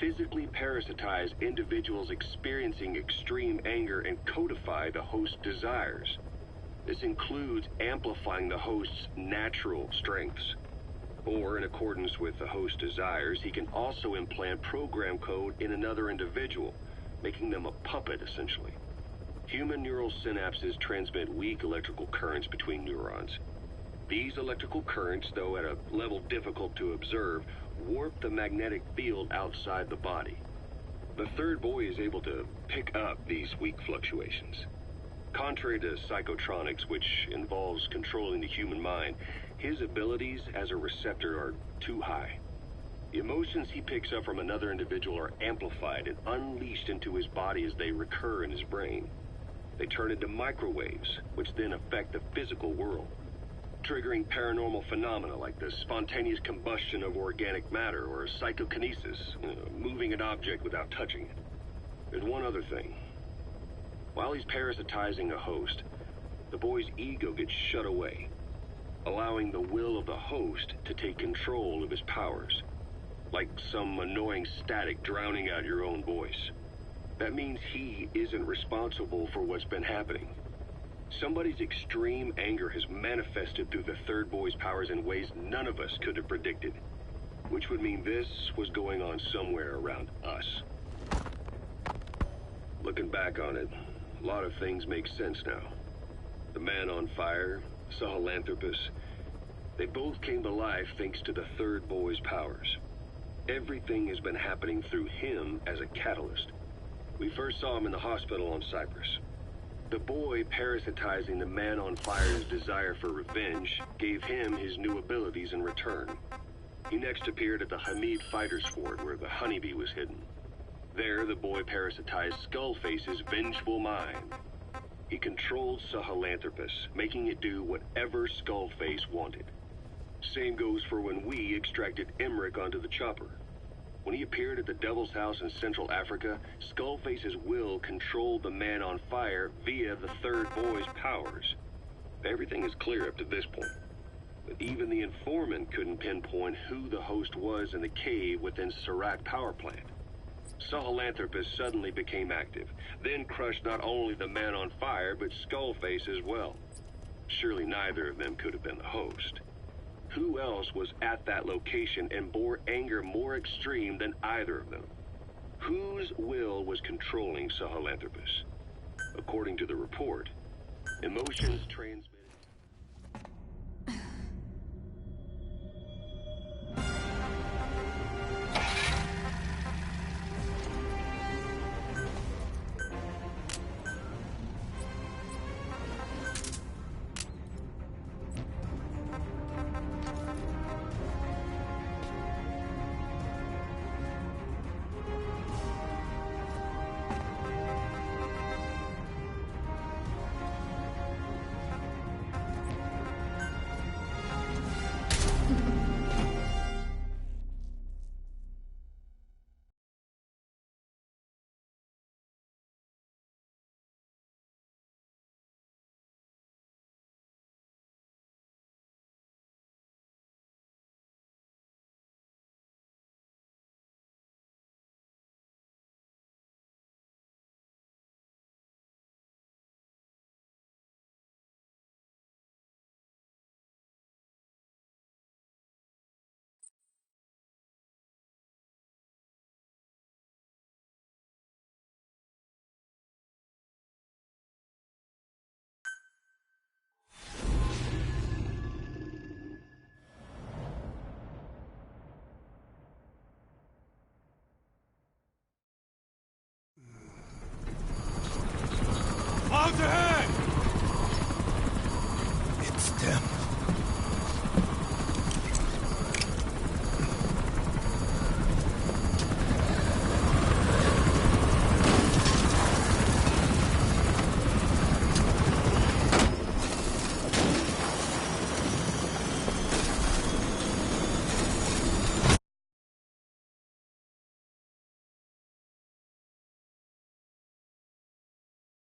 physically parasitize individuals experiencing extreme anger and codify the host's desires. This includes amplifying the host's natural strengths. Or, in accordance with the host's desires, he can also implant program code in another individual, making them a puppet, essentially. Human neural synapses transmit weak electrical currents between neurons. These electrical currents, though at a level difficult to observe, warp the magnetic field outside the body. The third boy is able to pick up these weak fluctuations. Contrary to psychotronics, which involves controlling the human mind, his abilities as a receptor are too high. The emotions he picks up from another individual are amplified and unleashed into his body as they recur in his brain. They turn into microwaves, which then affect the physical world, triggering paranormal phenomena like the spontaneous combustion of organic matter or psychokinesis, moving an object without touching it. There's one other thing. While he's parasitizing a host, the boy's ego gets shut away, allowing the will of the host to take control of his powers, like some annoying static drowning out your own voice. That means he isn't responsible for what's been happening. Somebody's extreme anger has manifested through the third boy's powers in ways none of us could have predicted, which would mean this was going on somewhere around us. Looking back on it, a lot of things make sense now. The man on fire, Sahelanthropus, they both came to life thanks to the third boy's powers. Everything has been happening through him as a catalyst. We first saw him in the hospital on Cyprus. The boy parasitizing the man on fire's desire for revenge gave him his new abilities in return. He next appeared at the Hamid Fighter's Fort where the honeybee was hidden. There, the boy parasitized Skullface's vengeful mind. He controlled Sahelanthropus, making it do whatever Skullface wanted. Same goes for when we extracted Emmerich onto the chopper. When he appeared at the Devil's House in Central Africa, Skullface's will controlled the man on fire via the third boy's powers. Everything is clear up to this point. But even the informant couldn't pinpoint who the host was in the cave within Serac power plant. Sahelanthropus suddenly became active, then crushed not only the man on fire, but Skullface as well. Surely neither of them could have been the host. Who else was at that location and bore anger more extreme than either of them? Whose will was controlling Sahelanthropus? According to the report, emotions transmitted... Out to hell!